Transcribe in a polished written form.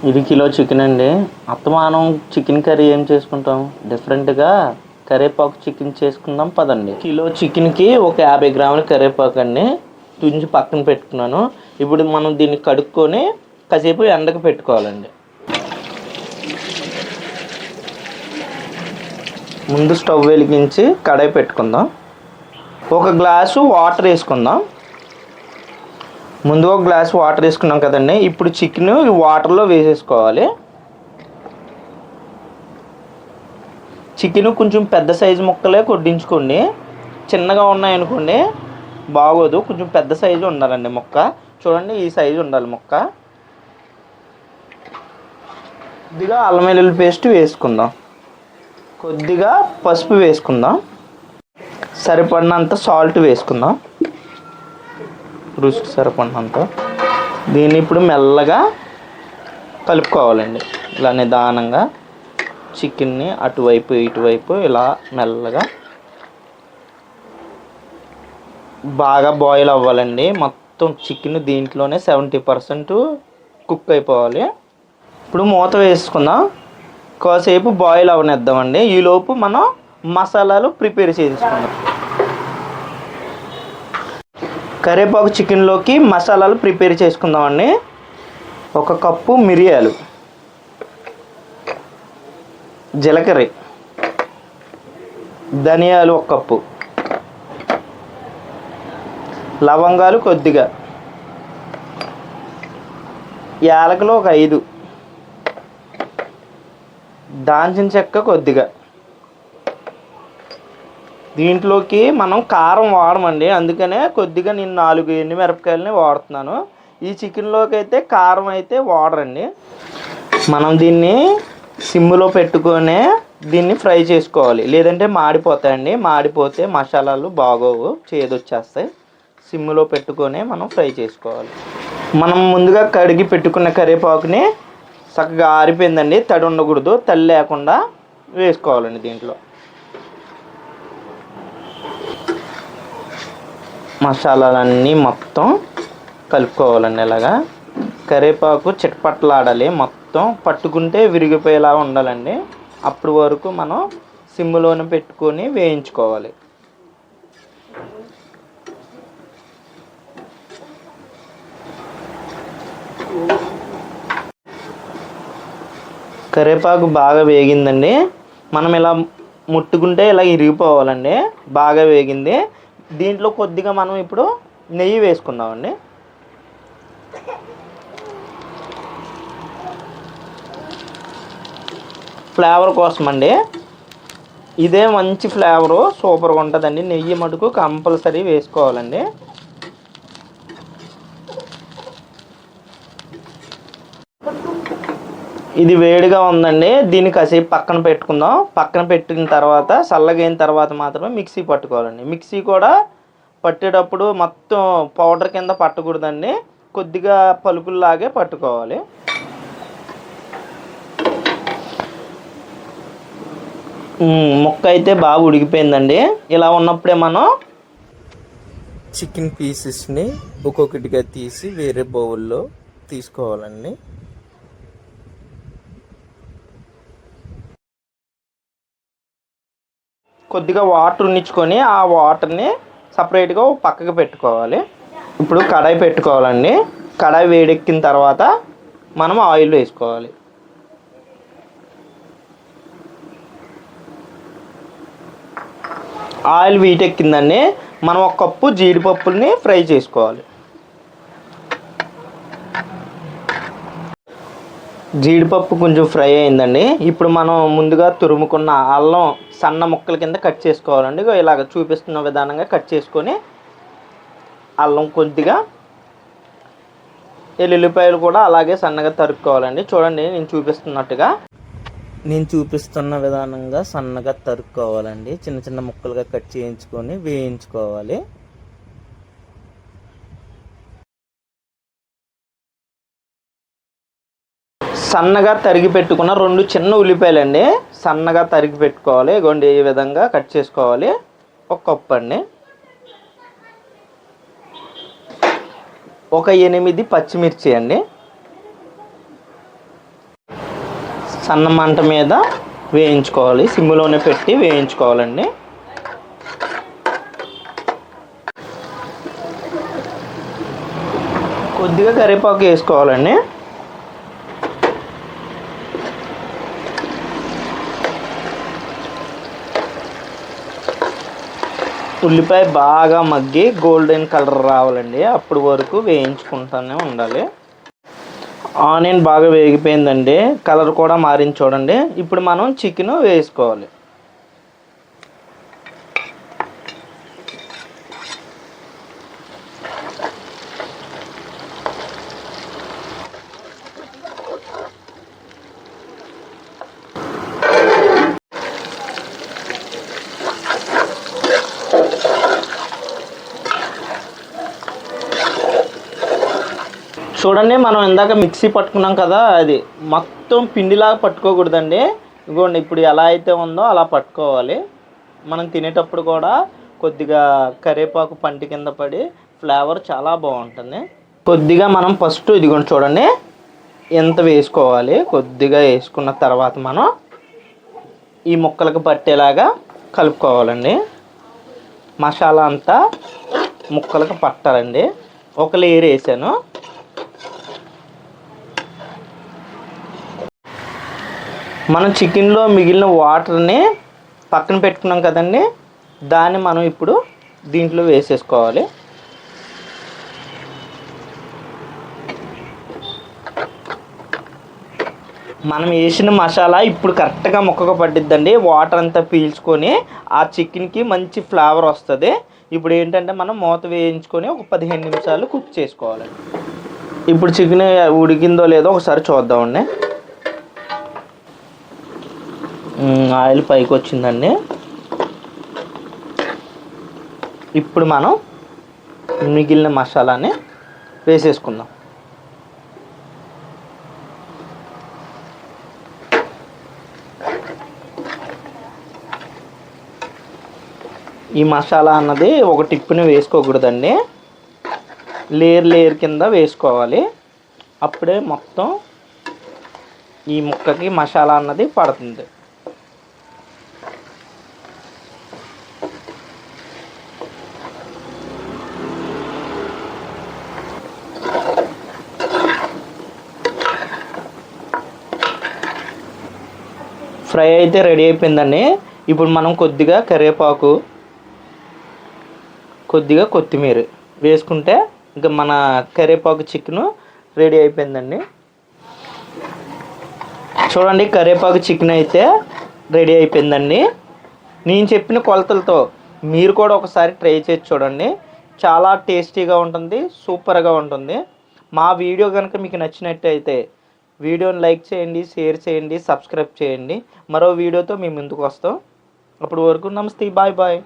ఇది kilo chicken అండి. అత్తమానం chicken curry ఏం చేసుకుంటాం, డిఫరెంట్గా కరివేపాకు చికెన్ చేసుకుందాం పదండి. కిలో చికెన్కి ఒక 50 గ్రాముల కరివేపాకు అండి తుంచి పక్కన పెట్టుకున్నాను. ఇప్పుడు మనం దీన్ని కడుక్కొని కాసేపు ఎండకు పెట్టుకోవాలండి. ముందు స్టవ్ వెలిగించి కడాయి పెట్టుకుందాం. ఒక గ్లాసు వాటర్ వేసుకుందాం. ముందు ఒక గ్లాస్ వాటర్ వేసుకున్నాం కదండి. ఇప్పుడు చికెన్ ఈ వాటర్లో వేసేసుకోవాలి. చికెన్ కొంచెం పెద్ద సైజు ముక్కలే కొట్టించుకోండి. చిన్నగా ఉన్నాయనుకోండి బాగోదు. కొంచెం పెద్ద సైజు ఉండాలండి ముక్క. చూడండి ఈ సైజు ఉండాలి ముక్క. కొద్దిగా అల్లం వెల్లుల్లి పేస్ట్ వేసుకుందాం. కొద్దిగా పసుపు వేసుకుందాం. సరిపడినంత సాల్ట్ వేసుకుందాం, రుచికి సరిపడినంత. దీన్ని ఇప్పుడు మెల్లగా కలుపుకోవాలండి. ఇలా నిదానంగా చికెన్ని అటువైపు ఇటువైపు ఇలా మెల్లగా బాగా బాయిల్ అవ్వాలండి. మొత్తం చికెన్ దీంట్లోనే 70% కుక్ అయిపోవాలి. ఇప్పుడు మూత వేసుకుందాం, కాసేపు బాయిల్ అవనిద్దామండి. ఈలోపు మనం మసాలాలు ప్రిపేర్ చేసుకుందాం. కరివేపాకు చికెన్లోకి మసాలాలు ప్రిపేర్ చేసుకుందామండి. 1 కప్పు మిరియాలు, జీలకర్ర, ధనియాలు 1 కప్పు, లవంగాలు కొద్దిగా, యాలకులు ఒక 5, దాల్చిన చెక్క కొద్దిగా. దీంట్లోకి మనం కారం వాడమండి, అందుకనే కొద్దిగా నేను 4 ఎండుమిరపకాయలని వాడుతున్నాను. ఈ చికెన్లోకి అయితే కారం అయితే వాడరండి. మనం దీన్ని సిమ్లో పెట్టుకొని దీన్ని ఫ్రై చేసుకోవాలి, లేదంటే మాడిపోతాయండి. మాడిపోతే మసాలాలు బాగోవు, చేదొచ్చేస్తాయి. సిమ్లో పెట్టుకొని మనం ఫ్రై చేసుకోవాలి. మనం ముందుగా కడిగి పెట్టుకున్న కరివేపాకుని చక్కగా ఆరిపోయిందండి, తడి ఉండకూడదు, తడి లేకుండా వేసుకోవాలండి. దీంట్లో మసాలాలన్నీ మొత్తం కలుపుకోవాలండి. ఇలాగా కరివేపాకు చిటపట్లాడాలి, మొత్తం పట్టుకుంటే విరిగిపోయేలా ఉండాలండి. అప్పటి వరకు మనం సిమ్లోనే పెట్టుకొని వేయించుకోవాలి. కరివేపాకు బాగా వేగిందండి. మనం ఇలా ముట్టుకుంటే ఇలా ఇరిగిపోవాలండి. బాగా వేగింది. దీంట్లో కొద్దిగా మనం ఇప్పుడు నెయ్యి వేసుకుందామండి. ఫ్లేవర్ కోసం అండి. ఇదే మంచి ఫ్లేవరు, సూపర్గా ఉంటుందండి. నెయ్యి మటుకు కంపల్సరీ వేసుకోవాలండి. ఇది వేడిగా ఉందండి, దీన్ని కాసేపు పక్కన పెట్టుకుందాం. పక్కన పెట్టిన తర్వాత చల్లగైన తర్వాత మాత్రమే మిక్సీ పట్టుకోవాలండి. మిక్సీ కూడా పట్టేటప్పుడు మొత్తం పౌడర్ కింద పట్టకూడదండి, కొద్దిగా పలుకుల్లాగే పట్టుకోవాలి. ముక్క అయితే బాగా ఉడికిపోయిందండి. ఇలా ఉన్నప్పుడే మనం చికెన్ పీసెస్ని ఒక్కొక్కటిగా తీసి వేరే బౌల్లో తీసుకోవాలండి. కొద్దిగా వాటర్ ఉన్నించుకొని ఆ వాటర్ని సపరేట్గా పక్కకు పెట్టుకోవాలి. ఇప్పుడు కడాయి పెట్టుకోవాలండి. కడాయి వేడెక్కిన తర్వాత మనం ఆయిల్ వేసుకోవాలి. ఆయిల్ వీటెక్కిందండి. మనం 1 కప్పు జీడిపప్పుల్ని ఫ్రై చేసుకోవాలి. జీడిపప్పు కొంచెం ఫ్రై అయిందండి. ఇప్పుడు మనం ముందుగా తురుముకున్న అల్లం సన్న ముక్కల కింద కట్ చేసుకోవాలండి. ఇలాగ చూపిస్తున్న విధానంగా కట్ చేసుకొని అల్లం కొద్దిగా, ఎల్లుల్లిపాయలు కూడా అలాగే సన్నగా తరుక్కోవాలండి. చూడండి నేను చూపిస్తున్న విధానంగా సన్నగా తరుక్కోవాలండి. చిన్న చిన్న ముక్కలుగా కట్ చేయించుకొని వేయించుకోవాలి. సన్నగా తరిగి పెట్టుకున్న 2 చిన్న ఉల్లిపాయలండి, సన్నగా తరిగి పెట్టుకోవాలి. ఇగోండి ఈ విధంగా కట్ చేసుకోవాలి. 1 కప్పు అండి. ఒక 8 పచ్చిమిర్చి అండి. సన్న మంట మీద వేయించుకోవాలి, సిమ్లోనే పెట్టి వేయించుకోవాలండి. కొద్దిగా కరివేపాకు వేసుకోవాలండి. ఉల్లిపాయ బాగా మగ్గి గోల్డెన్ కలర్ రావాలండి, అప్పుడు వరకు వేయించుకుంటూనే ఉండాలి. ఆనియన్ బాగా వేగిపోయిందండి, కలర్ కూడా మారింది చూడండి. ఇప్పుడు మనం చికెన్ వేసుకోవాలి. చూడండి, మనం ఇందాక మిక్సీ పట్టుకున్నాం కదా, అది మొత్తం పిండిలాగా పట్టుకోకూడదండి. ఇదిగోండి, ఇప్పుడు ఎలా అయితే ఉందో అలా పట్టుకోవాలి. మనం తినేటప్పుడు కూడా కొద్దిగా కరివేపాకు పంటి కింద పడి ఫ్లేవర్ చాలా బాగుంటుంది. కొద్దిగా మనం ఫస్ట్ ఇదిగోండి చూడండి ఎంత వేసుకోవాలి. కొద్దిగా వేసుకున్న తర్వాత మనం ఈ ముక్కలకు పట్టేలాగా కలుపుకోవాలండి. మసాలా అంతా ముక్కలకు పట్టాలండి. ఒక లేయర్ వేసాను. మనం చికెన్లో మిగిలిన వాటర్ని పక్కన పెట్టుకున్నాం కదండి, దాన్ని మనం ఇప్పుడు దీంట్లో వేసేసుకోవాలి. మనం వేసిన మసాలా ఇప్పుడు కరెక్ట్గా ముక్కగా పట్టిద్దండి. వాటర్ అంతా పీల్చుకొని ఆ చికెన్కి మంచి ఫ్లేవర్ వస్తుంది. ఇప్పుడు ఏంటంటే మనం మూత వేయించుకొని ఒక 15 నిమిషాలు కుక్ చేసుకోవాలి. ఇప్పుడు చికెన్ ఉడికిందో లేదో ఒకసారి చూద్దామండి. ఆయిల్ పైకి వచ్చిందండి. ఇప్పుడు మనం మిగిలిన మసాలాని వేసేసుకుందాం. ఈ మసాలా అన్నది ఒక టిప్పుని వేసుకోకూడదండి, లేయర్ కింద వేసుకోవాలి. అప్పుడే మొత్తం ఈ ముక్కకి మసాలా అన్నది పడుతుంది. ఫ్రై అయితే రెడీ అయిపోయిందండి. ఇప్పుడు మనం కొద్దిగా కరివేపాకు, కొద్దిగా కొత్తిమీర వేసుకుంటే ఇంకా మన కరివేపాకు చికెన్ రెడీ అయిపోయిందండి. చూడండి, కరివేపాకు చికెన్ అయితే రెడీ అయిపోయిందండి. నేను చెప్పిన కొలతలతో మీరు కూడా ఒకసారి ట్రై చేసి చూడండి. చాలా టేస్టీగా ఉంటుంది, సూపర్గా ఉంటుంది. మా వీడియో కనుక మీకు నచ్చినట్టయితే వీడియోని లైక్ చేయండి, షేర్ చేయండి, సబ్స్క్రైబ్ చేయండి. మరో వీడియోతో మీ ముందుకు వస్తాం. అప్పటి వరకు నమస్తే, బాయ్ బాయ్.